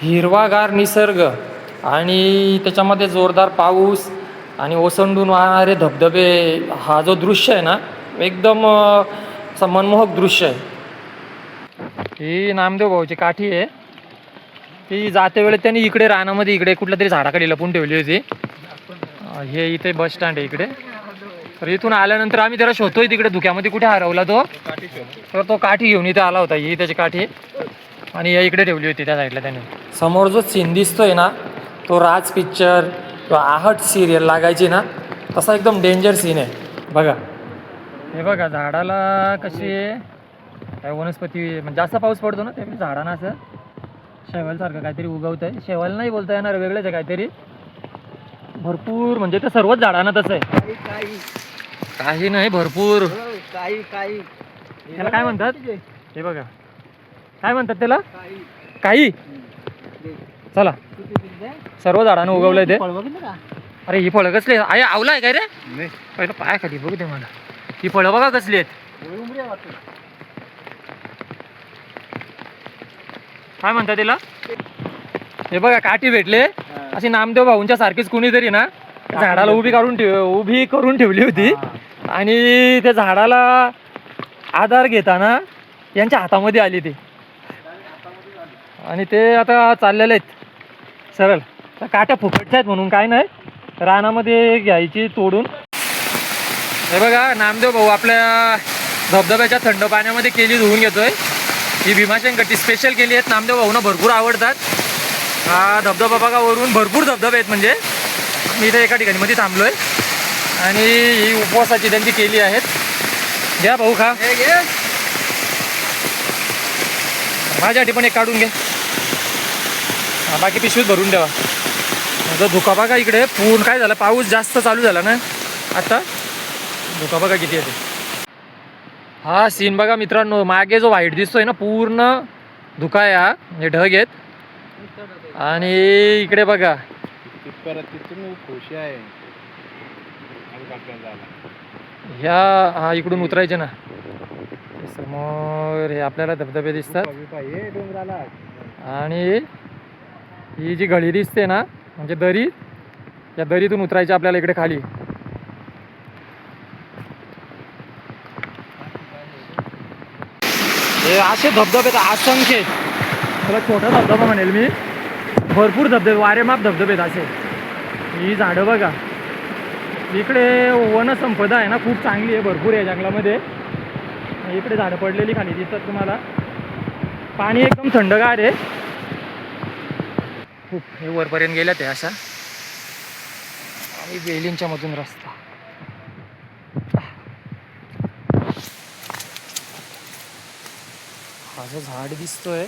हिरवागार निसर्ग आणि त्याच्यामध्ये जोरदार पाऊस आणि ओसंडून वाहणारे धबधबे, हा जो दृश्य आहे ना, एकदम असं मनमोहक दृश्य आहे. ही नामदेव भाऊची काठी आहे. ती जाते वेळेत त्यांनी इकडे रानामध्ये इकडे कुठल्या तरी झाडाखाली लपून ठेवली होती. हे इथे बस स्टँड आहे इकडे. तर इथून आल्यानंतर आम्ही त्याला शोधतोय तिकडे धुक्यामध्ये कुठे हरवला तो. तर तो काठी घेऊन इथे आला होता. ही त्याची काठी आणि या इकडे ठेवली होती त्या साईडला त्याने. समोर जो सीन दिसतोय ना, तो राज पिक्चर किंवा आहट सिरियल लागायची ना, तसा एकदम डेंजर सीन आहे बघा. हे बघा झाडाला कशी आहे वनस्पती, म्हणजे जास्त पाऊस पडतो ना त्यामुळे झाडांना असं शेवालसारखं काहीतरी उगवत आहे. शेवाल नाही बोलता येणार, वेगळंच आहे काहीतरी. भरपूर म्हणजे ते सर्वच झाडांना तसं आहे. काही नाही, भरपूर. त्याला काय म्हणतात हे बघा, काय म्हणतात त्याला? काही. चला, सर्व झाडांना उगवलंय ते. अरे ही फळं कसली आहे? आवला आहे काय रे? पहिलं पाया खाली बघू दे मला. ही फळं बघा कसली आहेत. काय म्हणतात त्याला? हे बघा काठी भेटले. अशी नामदेव भाऊंच्या सारखीच कुणीतरी ना झाडाला उभी करून ठेवली होती आणि त्या झाडाला आधार घेताना यांच्या हातामध्ये आली ती आणि ते आता चाललेले आहेत सरळ. त्या काट्या फुकटच्या आहेत म्हणून काय नाही, रानामध्ये घ्यायची तोडून. हे बघा नामदेव भाऊ आपल्या धबधब्याच्या थंड पाण्यामध्ये केली धुवून घेतोय. ही भीमाशंकरची स्पेशल केली आहेत. नामदेव भाऊंना भरपूर आवडतात. हा धबधबा बघा, वरून भरपूर धबधबे आहेत. म्हणजे मी इथे एका ठिकाणी मध्ये थांबलोय आणि ही उपवासाची त्यांची केली आहेत. घ्या भाऊ खा. माझ्यासाठी पण एक काढून घे. बाकी पिशवीत भरून ठेवा. जो धुका बघा इकडे पूर्ण काय झालं, पाऊस जास्त चालू झाला ना आता, धुका बघा किती येते. हा सीन बघा मित्रांनो, मागे जो व्हाईट दिसतोय ना पूर्ण धुका आहे. हा म्हणजे ढग आहेत आणि इकडे बघा ह्या हा इकडून उतरायचे ना, समोर हे आपल्याला धबधबे दिसतात आणि ही जी गळी दिसते ना म्हणजे दरी, या दरीतून उतरायची आपल्याला इकडे खाली. हे असे धबधबे असंख्य आहेत. त्याला छोटा धबधबा म्हणेल मी. भरपूर धबधबे, वारेमाप धबधबे आहेत असे. ही झाडं बघा, इकडे वनसंपदा आहे ना खूप चांगली आहे, भरपूर आहे जंगलामध्ये. इकडे झाडं पडलेली खाली दिसतात तुम्हाला. पाणी एकदम थंडगार आहे खूप. हे वरपर्यंत गेल्या ते अशा आणि वेलींच्या मधून रस्ता. हा जो झाड दिसतोय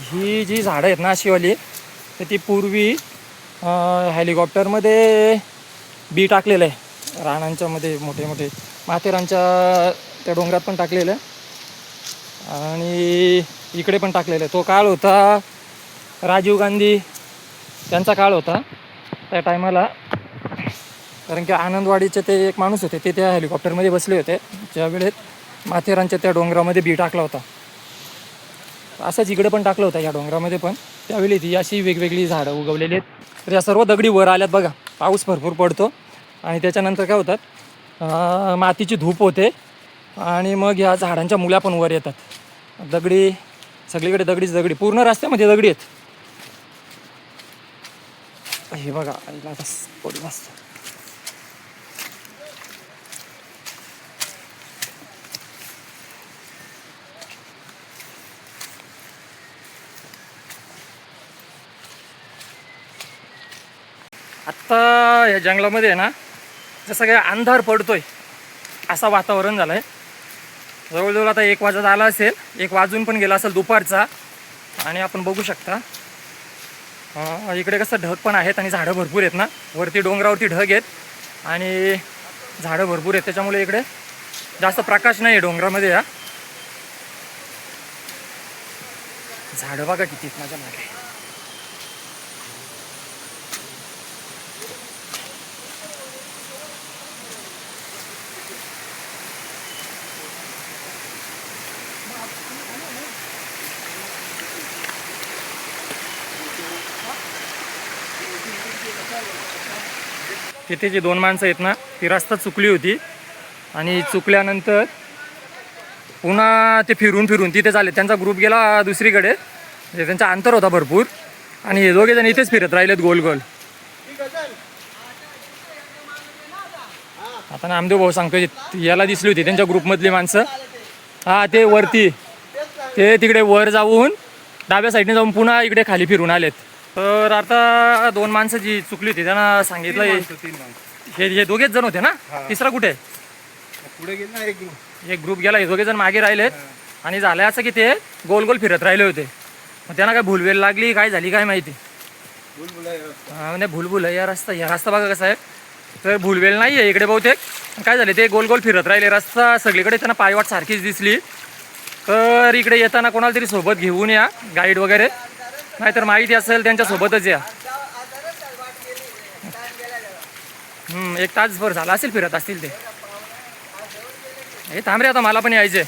ही जी झाडं आहेत ना अशीवाली, तर ती पूर्वी हेलिकॉप्टरमध्ये बी टाकलेलं आहे. रानांच्या मध्ये मोठे मोठे माथेरानच्या त्या डोंगरात पण टाकलेलं आहे आणि इकडे पण टाकलेलं आहे. तो काळ होता राजीव गांधी त्यांचा काळ होता त्या टायमाला. कारण की आनंदवाडीचे ते एक माणूस होते, ते त्या हेलिकॉप्टरमध्ये बसले होते ज्यावेळेस माथेरानच्या त्या डोंगरामध्ये बी टाकला होता. असंच इकडे पण टाकलं होतं या डोंगरामध्ये पण. त्यावेळी ती अशी वेगवेगळी झाडं उगवलेली आहेत. तर या सर्व दगडी वर आल्यात बघा. पाऊस भरपूर पडतो आणि त्याच्यानंतर काय होतात, मातीची धूप होते आणि मग ह्या झाडांच्या मुळ्या पण वर येतात. दगडी सगळीकडे दगडीच दगडी, पूर्ण रस्त्यामध्ये दगडी आहेत. हे बघा पडून असतं. आत्ता या जंगलामध्ये आहे ना जसं काय अंधार पडतोय असं वातावरण झालं आहे. जवळजवळ आता 1 वाजत आला असेल, 1 वाजून पण गेला असेल दुपारचा. आणि आपण बघू शकता इकडे कसं ढग पण आहेत आणि झाडं भरपूर आहेत ना. वरती डोंगरावरती ढग आहेत आणि झाडं भरपूर आहेत, त्याच्यामुळे इकडे जास्त प्रकाश नाही आहे डोंगरामध्ये. या झाडं बघा किती आहेत माझ्या मागे. तिथे जी 2 माणसं आहेत ना ती रस्ता चुकली होती आणि चुकल्यानंतर पुन्हा ते फिरून फिरून तिथे चालले. त्यांचा ग्रुप गेला दुसरीकडे, म्हणजे त्यांचा अंतर होता भरपूर आणि हे दोघे जण इथेच फिरत राहिलेत गोल गोल. आता नामदेव भाऊ सांगतो याला दिसली होती त्यांच्या ग्रुपमधली माणसं. हा ते वरती ते तिकडे वर जाऊन डाव्या साईडने जाऊन पुन्हा इकडे खाली फिरून आलेत. तर आता 2 माणसं जी चुकली होती त्यांना सांगितलं हे दोघेच जण होते ना. तिसरा कुठे पुढे गेला एक ग्रुप गेला, हे दोघे जण मागे राहिलेत आणि झालं असं की ते गोल गोल फिरत राहिले होते. मग त्यांना काय भूलवेल लागली काय झाली काय माहिती. म्हणजे भूलभुल या रस्ता बघा कसा आहे. तर भूलवेल नाही आहे इकडे बहुतेक. काय झाले ते गोल गोल फिरत राहिले. रस्ता सगळीकडे त्यांना पायवाट सारखीच दिसली. तर इकडे येताना कोणाला तरी सोबत घेऊन या गाईड वगैरे, नाहीतर माहिती असेल त्यांच्यासोबतच या. 1 तासभर झाला असेल फिरत असतील ते. हे थांब रे आता मला पण यायचे.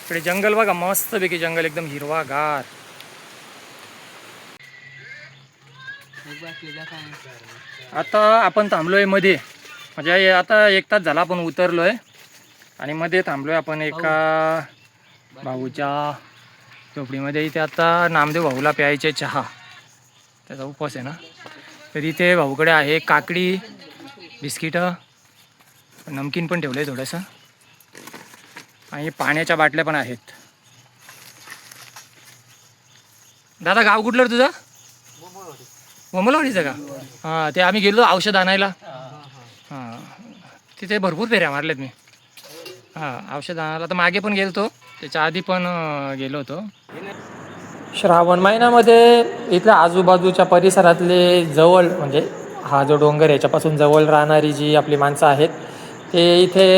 इकडे जंगल बघा मस्तपैकी जंगल एकदम हिरवागार. आता आपण थांबलोय मध्ये, म्हणजे आता 1 तास झाला आपण उतरलोय आणि मध्ये थांबलोय आपण एका भाऊच्या झोपडीमध्ये. इथे आता नामदेव भाऊला प्यायचे चहा, त्याचा उपवास आहे ना. तर इथे भाऊकडे आहे काकडी, बिस्किटं, नमकीन पण ठेवलं आहे थोडंसं आणि पाण्याच्या बाटल्या पण आहेत. दादा गाव कुठलं रे तुझं? मोमलवाडीचं का? हां ते आम्ही गेलो औषध आणायला. हां तिथे भरपूर फेऱ्या मारल्यात मी. हां औषध आणायला तर मागे पण गेलो होतो, त्याच्या आधी पण गेलो होतो. श्रावण महिन्यामध्ये इथल्या आजूबाजूच्या परिसरातले जवळ म्हणजे हा जो डोंगर याच्यापासून जवळ राहणारी जी आपली माणसं आहेत ते इथे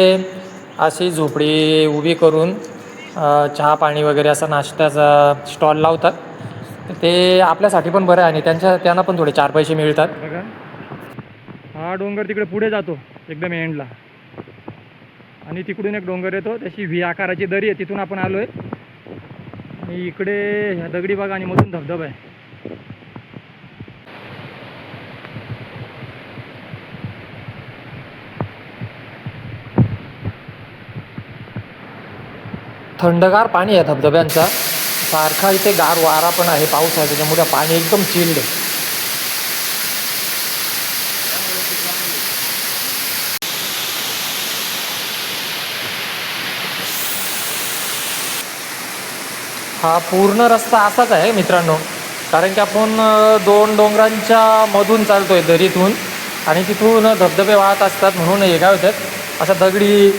अशी झोपडी उभी करून चहा पाणी वगैरे असा नाश्त्याचा स्टॉल लावतात. ते आपल्यासाठी पण बरं आहे आणि त्यांना पण थोडे 4 पैसे मिळतात. बघा हा डोंगर तिकडे पुढे जातो एकदम एंडला आणि तिकडून एक डोंगर येतो, त्याची व्ही आकाराची दरी आहे, तिथून आपण आलोय. आणि इकडे ह्या दगडी बघा आणि मधून धबधबा आहे. थंडगार पाणी आहे धबधब्यांचा, सारखा इथे गार वारा पण आहे, पाऊस आहे, त्याच्यामुळे पाणी एकदम चिल्ड आहे. हा पूर्ण रस्ता असाच आहे मित्रांनो, कारण की आपण 2 डोंगरांच्या मधून चालतोय दरीतून आणि तिथून धबधबे वाहत असतात. म्हणून हे काय होतात अशा दगडी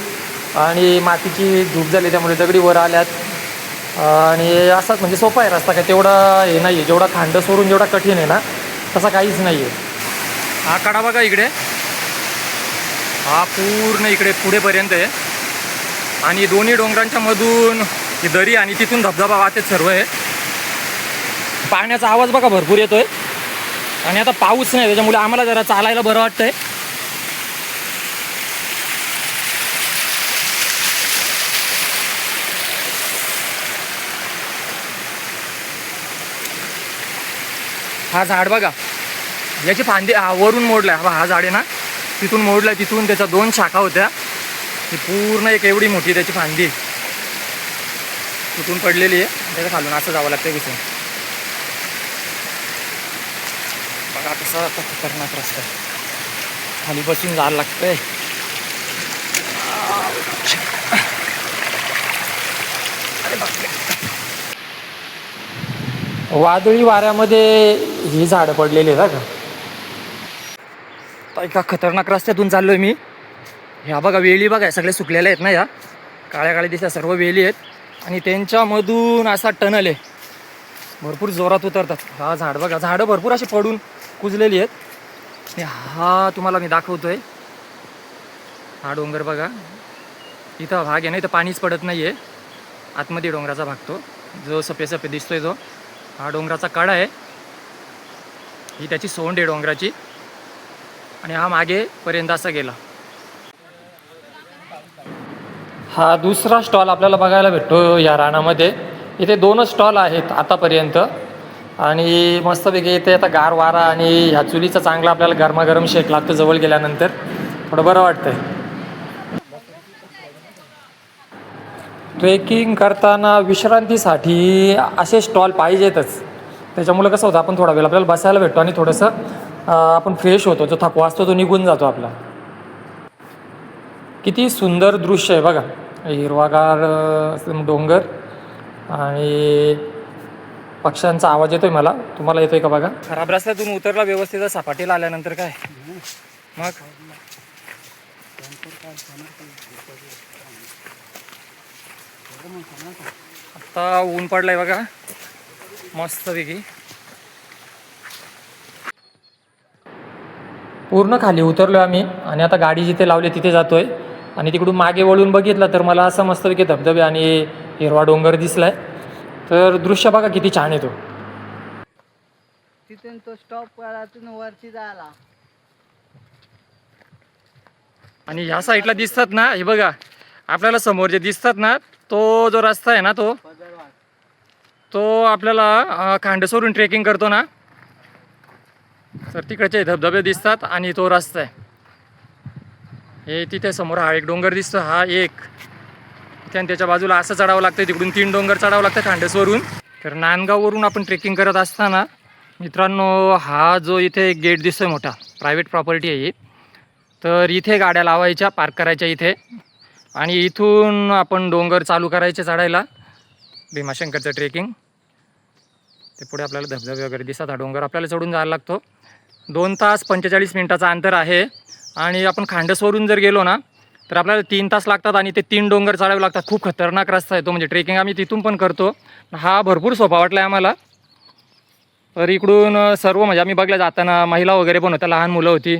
आणि मातीची धूप झाली त्यामुळे दगडी वर आल्यात आणि असाच म्हणजे सोपा आहे रस्ता. काय तेवढा हे नाही आहे, जेवढा खांड सोडून जेवढा कठीण आहे ना तसा काहीच नाही आहे. हा कडा बघा इकडे, हा पूर्ण इकडे पुढेपर्यंत आहे आणि दोन्ही डोंगरांच्या मधून ही दरी आणि तिथून धबधबा वाहते सर्व आहे. पाण्याचा आवाज बघा भरपूर येतोय आणि आता पाऊस नाही त्याच्यामुळे आम्हाला जरा चालायला बरं वाटतंय. हा झाड बघा, याची फांदी वरून मोडलाय. हा झाड आहे ना तिथून मोडलाय, तिथून त्याच्या 2 शाखा होत्या, ती पूर्ण एक एवढी मोठी त्याची फांदी तिथून पडलेली आहे. त्याच्या खालून असं जावं लागतं घुसून. बघा कसं आता खतरनाक रस्ता, खाली बसून जायला लागतंय. वादळी वाऱ्यामध्ये ही झाडं पडलेली आहेत का. एका खतरनाक रस्त्यातून चाललोय मी. ह्या बघा वेली बघा सगळे सुकलेले आहेत ना, या काळ्या काळ्या दिसतात सर्व वेली आहेत आणि त्यांच्यामधून असा टनल आहे, भरपूर जोरात उतरतात. हा झाड बघा, झाडं भरपूर अशी पडून कुजलेली आहेत. हा तुम्हाला मी दाखवतोय, हा डोंगर बघा, इथं भाग आहे ना, इथं पाणीच पडत नाही आहे. आतमध्ये डोंगराचा भाग तो जो सफेद सफेद दिसतोय तो हा डोंगराचा कडा आहे. ही त्याची सोंड आहे डोंगराची आणि हा मागे पर्यंत असा गेला. हा दुसरा स्टॉल आपल्याला बघायला भेटतो या रानामध्ये. इथे 2च स्टॉल आहेत आतापर्यंत आणि मस्तपैकी इथे आता गार वारा आणि ह्या चुलीचा चांगला आपल्याला गरमागरम शेक लागतो जवळ गेल्यानंतर, थोडं बरं वाटतंय. ट्रेकिंग करताना विश्रांतीसाठी असे स्टॉल पाहिजेतच. त्याच्यामुळे कसं होतं, आपण थोडा वेळ आपल्याला बसायला भेटतो आणि थोडंसं आपण फ्रेश होतो, जो थकवा असतो तो निघून जातो आपला. किती सुंदर दृश्य आहे बघा, हिरवागार डोंगर आणि पक्ष्यांचा आवाज येतोय मला, तुम्हाला येतोय का बघा. खराब रस्त्यातून उतरला व्यवस्थित सपाटीला आल्यानंतर काय मग. आता ऊन पडलाय बघा मस्तपैकी. पूर्ण खाली उतरलो आम्ही आणि आता गाडी जिथे लावली तिथे जातोय. आणि तिकडून मागे वळून बघितलं तर मला असं मस्तपैकी धबधबे आणि हिरवा डोंगर दिसलाय. तर दृश्य बघा किती छान येतो. तिथून तो स्टॉप करातून वरती जायला. आणि ह्या साईडला दिसतात ना, हे बघा आपल्याला समोर जे दिसतात ना, तो जो रस्ता आहे ना, तो आपल्याला खांडसवरून ट्रेकिंग करतो ना, तर तिकडचे धबधबे दिसतात आणि तो रस्ता आहे. हे तिथे समोर हा एक डोंगर दिसतो, हा एक आणि त्याच्या बाजूला असं चढावं लागतं, तिकडून 3 डोंगर चढावं लागतं खांडसवरून. तर नांदगाववरून आपण ट्रेकिंग करत असताना मित्रांनो, हा जो इथे एक गेट दिसतोय मोठा, प्रायव्हेट प्रॉपर्टी आहे ही. तर इथे गाड्या लावायच्या, पार्क करायच्या इथे, आणि इथून आपण डोंगर चालू करायचे चढायला, भीमाशंकरचं ट्रेकिंग. ते पुढे आपल्याला धबधबे वगैरे दिसतात. हा डोंगर आपल्याला चढून जायला लागतो. 2 तास 45 मिनिटाचं अंतर आहे. आणि आपण खांडसवरून जर गेलो ना, तर आपल्याला 3 तास लागतात आणि ते 3 डोंगर चढावे लागतात. खूप खतरनाक रस्ता आहे तो, म्हणजे ट्रेकिंग आम्ही तिथून पण करतो. हा भरपूर सोपा वाटला आहे आम्हाला. तर इकडून सर्व म्हणजे आम्ही बघल्या जाताना महिला वगैरे पण होत्या, लहान मुलं होती.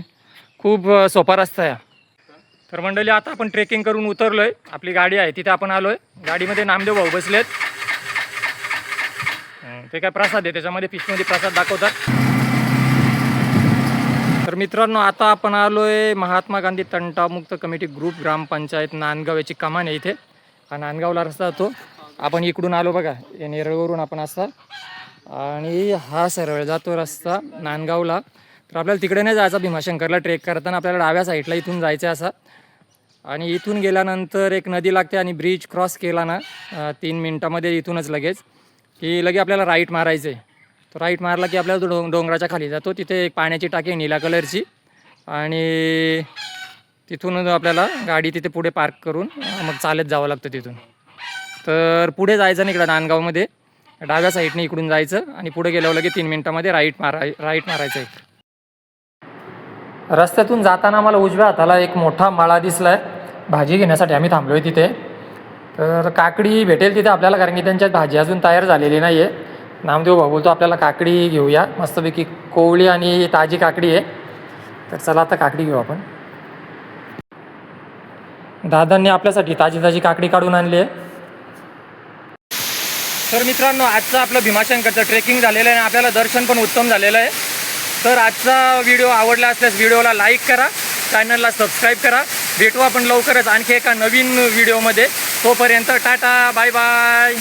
खूप सोपा रस्ता आहे. तर मंडळी, आता आपण ट्रेकिंग करून उतरलो आहे. आपली गाडी आहे तिथे आपण आलो आहे. गाडीमध्ये नामदेव भाऊ बसलेत. ते काय प्रसाद आहे, त्याच्यामध्ये पिशवीमध्ये प्रसाद दाखवतात. तर मित्रांनो, आता आपण आलो आहे महात्मा गांधी तंटामुक्त कमिटी ग्रुप ग्रामपंचायत नांदगाव, याची कमान आहे इथे. हा नांदगावला रस्ता जातो. आपण इकडून आलो बघा, या नेरळवरून आपण असा, आणि हा सरळ जातो रस्ता नांदगावला. तर आपल्याला तिकडे नाही जायचं, भीमाशंकरला ट्रेक करताना आपल्याला डाव्या साईडला इथून जायचं असा. आणि इथून गेल्यानंतर एक नदी लागते आणि ब्रिज क्रॉस केला ना 3 मिनटामध्ये इथूनच लगेच, की लगे आपल्याला राईट मारायचं आहे. तो राईट मारला की आपल्याला तो डोंगराच्या खाली जातो. तिथे एक पाण्याची टाकी आहे निळ्या कलरची, आणि तिथून आपल्याला गाडी तिथे पुढे पार्क करून मग चालत जावं लागतं तिथून. तर पुढे जायचं नाही, इकडं नांदगावमध्ये डाव्या साईडने इकडून जायचं आणि पुढे गेल्यावर लगे 3 मिनटामध्ये राईट मारायचं आहे. रस्त्यातून जाताना आम्हाला उजव्या हाताला एक मोठा मळा दिसला आहे. भाजी घेण्यासाठी आम्ही थांबलो आहे तिथे. तर काकडी भेटेल तिथे आपल्याला, कारण की त्यांच्यात भाजी अजून तयार झालेली नाही आहे. नामदेव भाऊ बोलतो आपल्याला काकडी घेऊया, मस्तपैकी कोवळी आणि ताजी काकडी आहे. तर चला आता काकडी घेऊ आपण. दादांनी आपल्यासाठी ताजी ताजी काकडी काढून आणली आहे. तर मित्रांनो, आजचं आपलं भीमाशंकरचं ट्रेकिंग झालेलं आहे आणि आपल्याला दर्शन पण उत्तम झालेलं आहे. तर आजचा व्हिडिओ आवडला असल्यास व्हिडिओला लाईक करा, चॅनलला सबस्क्राईब करा. भेटू आपण लवकरच आणखी एका नवीन व्हिडिओमध्ये. तोपर्यंत टाटा, बाय बाय.